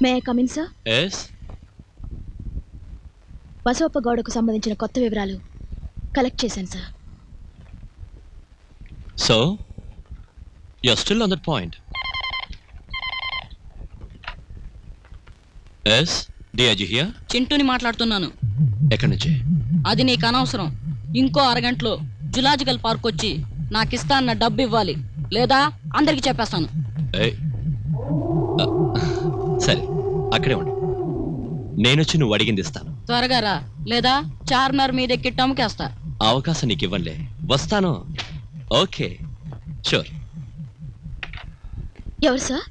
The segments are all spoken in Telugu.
May I come in sir? yes Basavappa గౌడకు సంబంధించిన కొత్త వివరాలు కలెక్ట్ చేశాను sir. so you're still on that point. yes DIG here. చింటూని మాట్లాడుతున్నాను. ఎక్కడి నుంచి? అది నీకు అనవసరం. ఇంకో అరగంటలో జులాజికల్ పార్క్ వచ్చి నాకు ఇస్తాన్న డబ్బు ఇవ్వాలి, లేదా అందరికి చెప్పేస్తాను. సరే అక్కడే ఉండు, నేనొచ్చి నువ్వు అడిగింది ఇస్తాను. త్వరగా రా, లేదా చార్మినార్ మీద ఎక్కి టమ్ముకేస్తా. అవకాశం నీకు ఇవ్వనులే, వస్తాను. Okay sure. ఎవరు sir?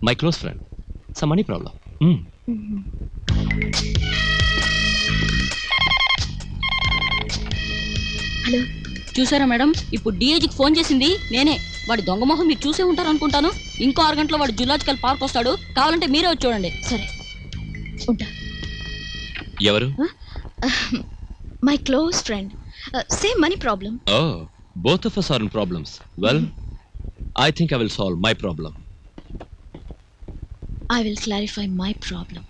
My close friend, some money problem. Hello, చూసారా మేడం, ఇప్పుడు డిఐజికి ఫోన్ చేసింది నేనే. వాడి దొంగ మొహం మీరు చూసే ఉంటారు అనుకుంటాను. ఇంకో అరగంటలో వాడు జులాజికల్ పార్క్ వస్తాడు, కావాలంటే మీరే వచ్చి చూడండి. సరే ఉంటా. ఎవరు? My close friend, same money problem. Oh, both of us are in problems. Well, I think I will solve my problem. I will clarify my problem.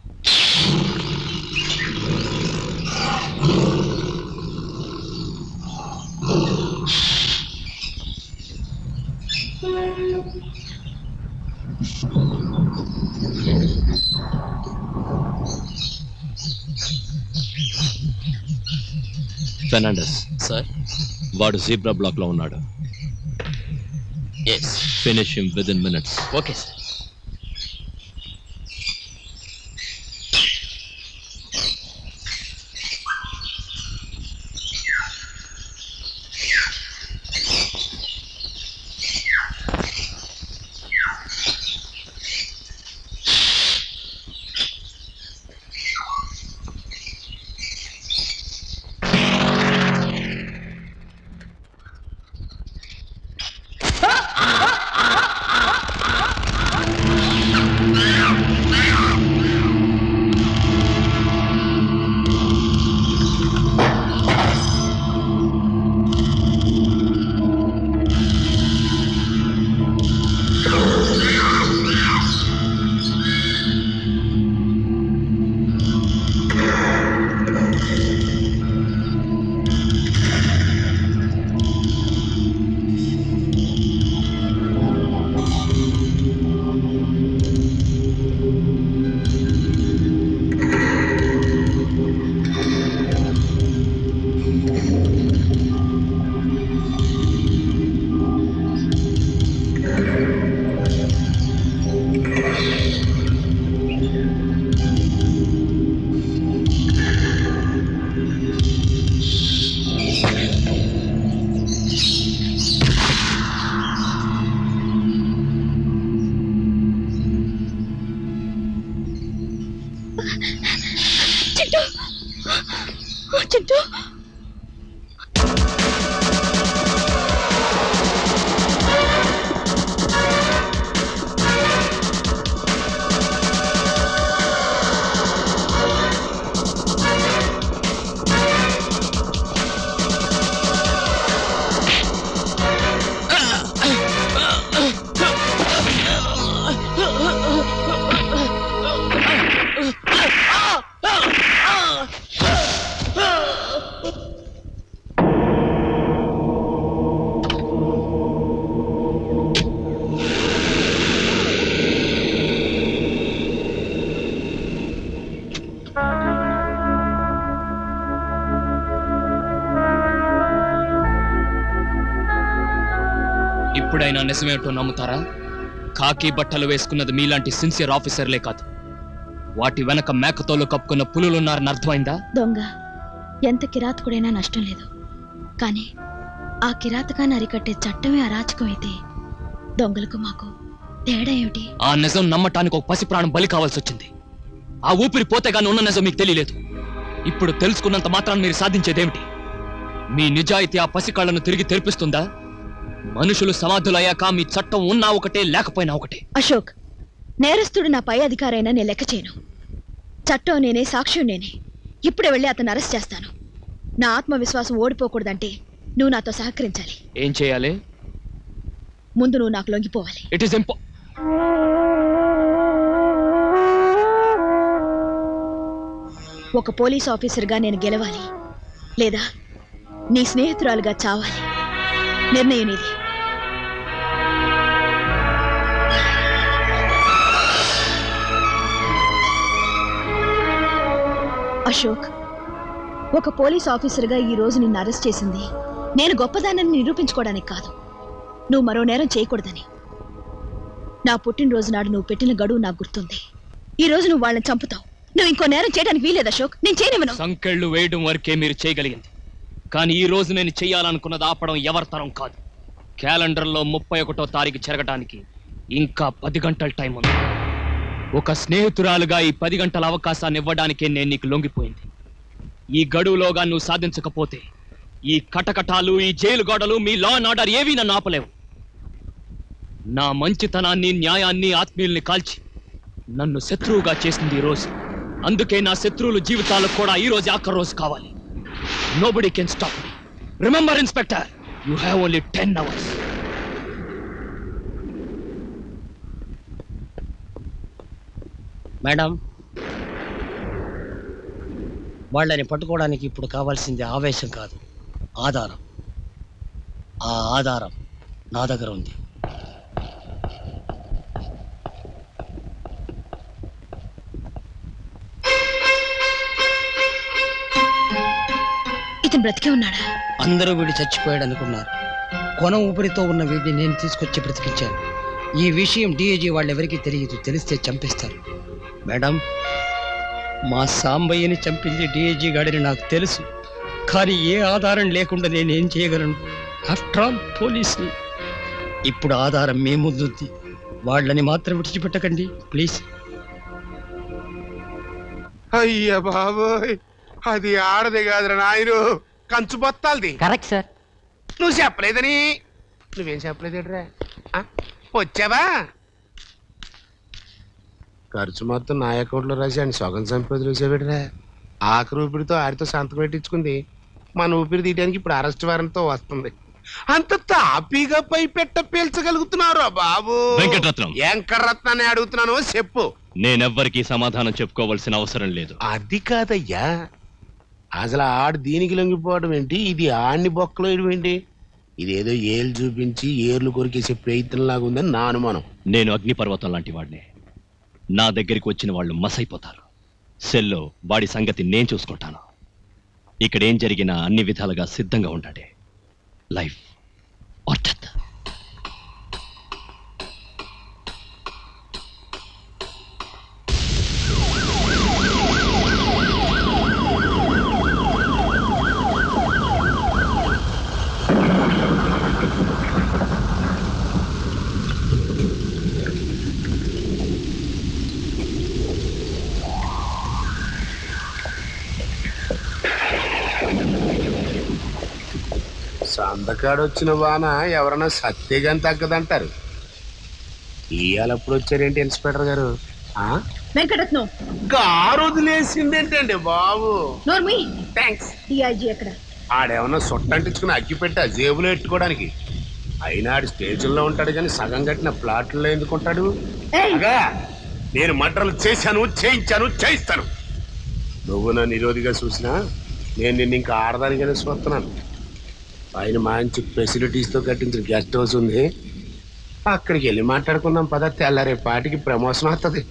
Fernandez, sir. వాడు జీబ్రా బ్లాక్ లో ఉన్నాడు. Yes. Finish him within minutes. Okay, sir. Chintu, ఇప్పుడైనా నిజమేంటో నమ్ముతారా? కాకి బట్టలు వేసుకున్నది మీలాంటి సిన్సియర్ ఆఫీసర్లే కాదు, వాటి వెనక మేకతోలు కప్పుకున్న పులులున్నారని అర్థమైందా? దొంగ ఎంత కిరాతకుడైనా నష్టం లేదు, కానీ ఆ కిరాతకాన్ని అరికట్టే చట్టమే అరాచకం అయితే దొంగలకు మాకు తేడా ఏమిటి? ఆ నిజం నమ్మటానికి ఒక పసి ప్రాణం బలి కావాల్సి వచ్చింది. ఆ ఊపిరి పోతే గానీ ఉన్న నిజం మీకు తెలియలేదు. ఇప్పుడు తెలుసుకున్నంత మాత్రాన్ని మీరు సాధించేదేమిటి? మీ నిజాయితీ ఆ పసి కళ్ళను తిరిగి తెరిపిస్తుందా? మనుషులు సమాధులయ్యాక మీ చట్టం ఉన్నా ఒకటే, లేకపోయినా ఒకటే. అశోక్, నేరస్తుడు నా పై అధికారైనా నేను లెక్క చేయను. చట్టం నేనే, సాక్ష్యం నేనే. ఇప్పుడే వెళ్ళి అతను అరెస్ట్ చేస్తాను. నా ఆత్మవిశ్వాసం ఓడిపోకూడదంటే నువ్వు నాతో సహకరించాలి. ఏం చేయాలి? ముందు నువ్వు నాకు లొంగిపోవాలి. ఇట్ ఈస్ ఒక పోలీస్ ఆఫీసర్గా నేను గెలవాలి, లేదా నీ స్నేహితురాలుగా చావాలి. నిర్ణయం ఇది. అశోక్, ఒక పోలీస్ ఆఫీసర్గా ఈ రోజు నిన్ను అరెస్ట్ చేసింది నేను గొప్పదానని నిరూపించుకోవడానికి కాదు, నువ్వు మరో నేరం చేయకూడదని. నా పుట్టినరోజు నాడు నువ్వు పెట్టిన గడువు నాకు గుర్తుంది. ఈ రోజు నువ్వు వాళ్ళని చంపుతావు. నువ్వు ఇంకో నేరం చేయడానికి వీలేదు అశోక్. నేను చేయనివ్వను. సంకెళ్ళు వేయడం వరకే మీరు చేయగలిగింది, కానీ ఈ రోజు నేను చెయ్యాలనుకున్నది ఆపడం ఎవరి తరం కాదు. క్యాలెండర్లో 31వ తారీఖు జరగడానికి ఇంకా 10 గంటల టైం ఉంది. ఒక స్నేహితురాలుగా ఈ 10 గంటల అవకాశాన్ని ఇవ్వడానికే నేను నీకు లొంగిపోయింది. ఈ గడువులోగా నువ్వు సాధించకపోతే ఈ కటకటాలు, ఈ జైలు గోడలు, మీ లా అండ్ ఆర్డర్ ఏవీ నన్ను ఆపలేవు. నా మంచితనాన్ని, న్యాయాన్ని, ఆత్మీయుల్ని కాల్చి నన్ను శత్రువుగా చేసింది ఈ రోజు. అందుకే నా శత్రువుల జీవితాలకు కూడా ఈ రోజు ఆఖరి రోజు కావాలి. Nobody can stop me. Remember inspector, you have only 10 hours. Madam, వాళ్ళని పట్టుకోవడానికి ఇప్పుడు కావాల్సింది ఆవేశం కాదు, ఆధారం. ఆ ఆధారం నా దగ్గర ఉంది. ఇతను బ్రతికే ఉన్నాడా? అందరూ వీడు చచ్చిపోయాడు అనుకున్నారు. కొన ఊపిరితో ఉన్న వీడిని నేను తీసుకొచ్చి బ్రతికించాను. ఈ విషయం డిఐజీ వాళ్ళెవరికీ తెలియదు. తెలిస్తే చంపేస్తారు. మేడం, మా సాంబయ్యని చంపింది డిఐజీ గాడిని నాకు తెలుసు, కానీ ఏ ఆధారం లేకుండా నేనేం చేయగలను? ఆఫ్టర్ ఆల్ పోలీసుని. ఇప్పుడు ఆధారం మీ ముందుంది. వాళ్ళని మాత్రం విడిచిపెట్టకండి ప్లీజ్. అయ్య బాబోయ్, అది ఆడది కాదురా నాయను, కంచు బొత్తాలది. Correct sir. నువ్వు చెప్పలేదని. నువ్వేం చెప్పలేదేట్రా? వచ్చావా? ఖర్చు మొత్తం నా అకౌంట్లో రాసి ఆయన సగం సంపద చూసేవిడ్రా. ఆఖరి ఊపిరితో ఆడితో సంతకం పెట్టించుకుంది. మన ఊపిరి తీయడానికి ఇప్పుడు అరెస్ట్ వారెంట్తో వస్తుంది. అంత తాపీగా పై పెట్ట పీల్చగలుగుతున్నారు బాబు. వెంకటరత్నం, వెంకటరత్నాన్ని అడుగుతున్నాను, చెప్పు. నేనెవ్వరికీ సమాధానం చెప్పుకోవాల్సిన అవసరం లేదు. అది కాదయ్యా, అసలు ఆడు దీనికి లొంగిపోవడం ఏంటి? ఇది ఆడిని బొక్కలో ఏంటి? ఇదేదో ఏళ్ళు చూపించి ఏర్లు కొరికేసే ప్రయత్నం లాగా ఉందని నా అనుమానం. నేను అగ్నిపర్వతం లాంటి వాడిని. నా దగ్గరికి వచ్చిన వాళ్ళు మసైపోతారు. సెల్లో వాడి సంగతి నేను చూసుకుంటాను. ఇక్కడేం జరిగినా అన్ని విధాలుగా సిద్ధంగా ఉండాలి. Life or death. సందకాడు వచ్చిన వాన ఎవరన్నా సత్యగాని తగ్గదంటారు. ఇవాళప్పుడు వచ్చారేంటి ఇన్స్పెక్టర్ గారు? వెంకటరత్నం కారు వదిలేసిందేంటండి బాబు? థ్యాంక్స్. డిఐజీ ఎక్కడ? ఆడేమన్నా సొట్టంటించుకుని అగ్గి పెట్టి ఆ జేబులో ఎట్టుకోవడానికి. అయినా ఆడు స్టేషన్లో ఉంటాడు కానీ సగం కట్టిన ప్లాట్లో ఎందుకుంటాడు? నేను మర్డర్లు చేశాను, చేయించాను, చేయిస్తాను. నువ్వు నన్ను నిరోధిగా చూసినా నేను నిన్ను ఇంకా ఆడదానికనే చూస్తున్నాను. ఆయన మంచి ఫెసిలిటీస్తో కట్టించిన గెస్ట్ హౌస్ ఉంది, అక్కడికి వెళ్ళి మాట్లాడుకుందాం పద. తెల్లారే పాటికి ప్రమోషన్ వస్తుంది.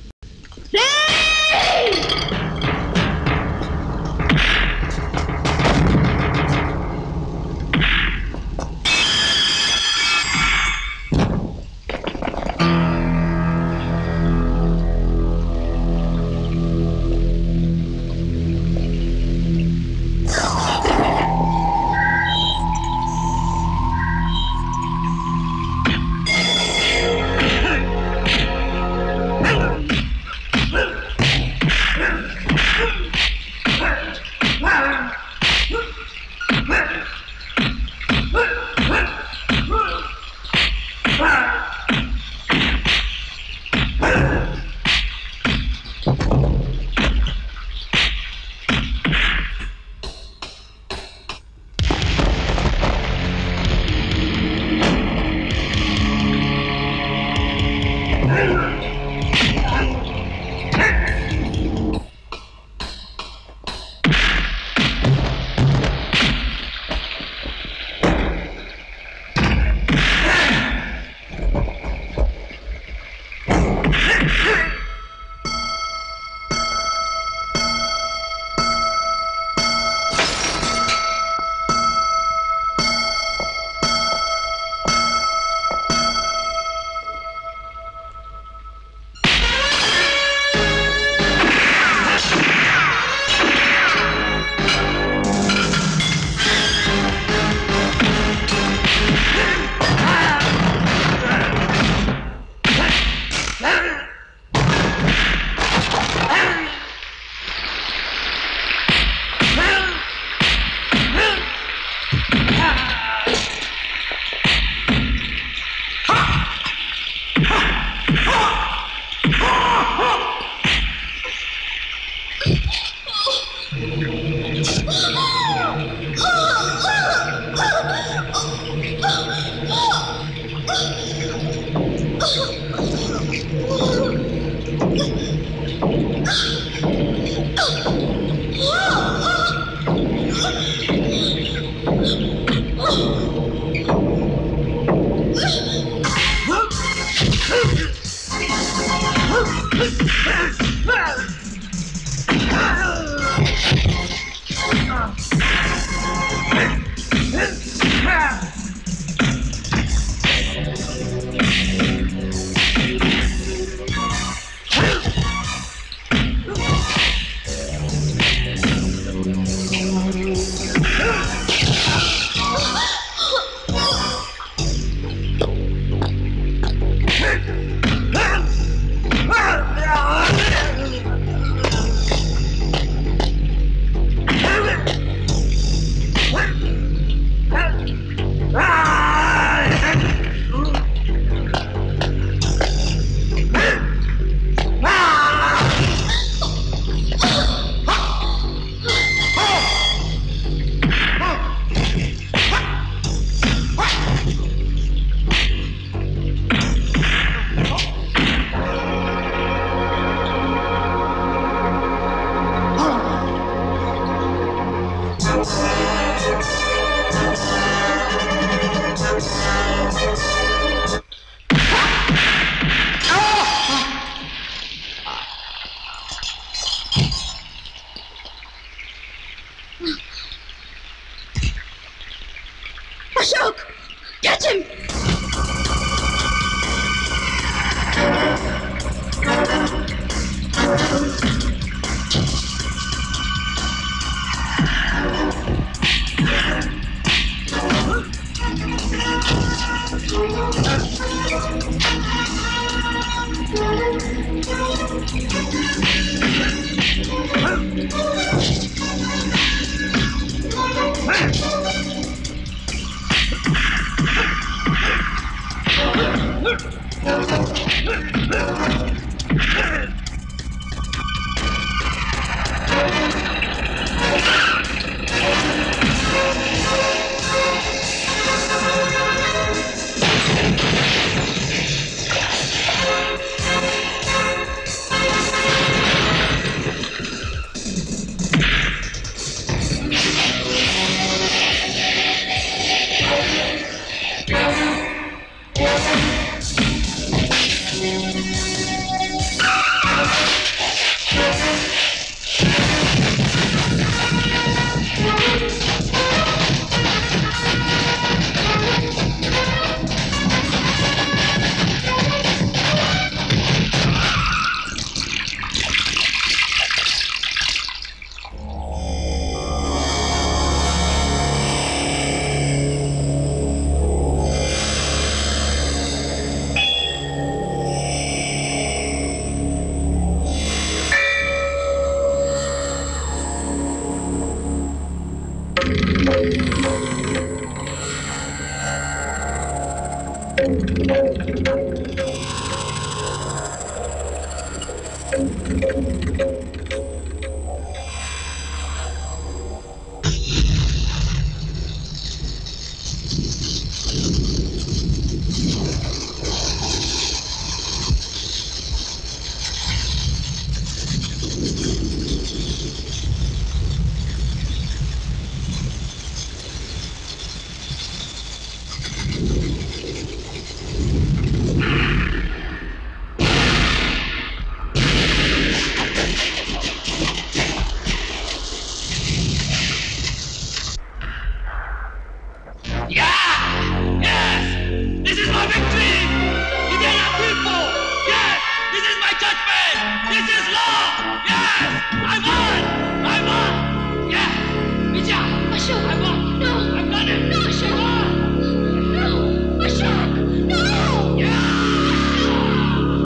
Thank you.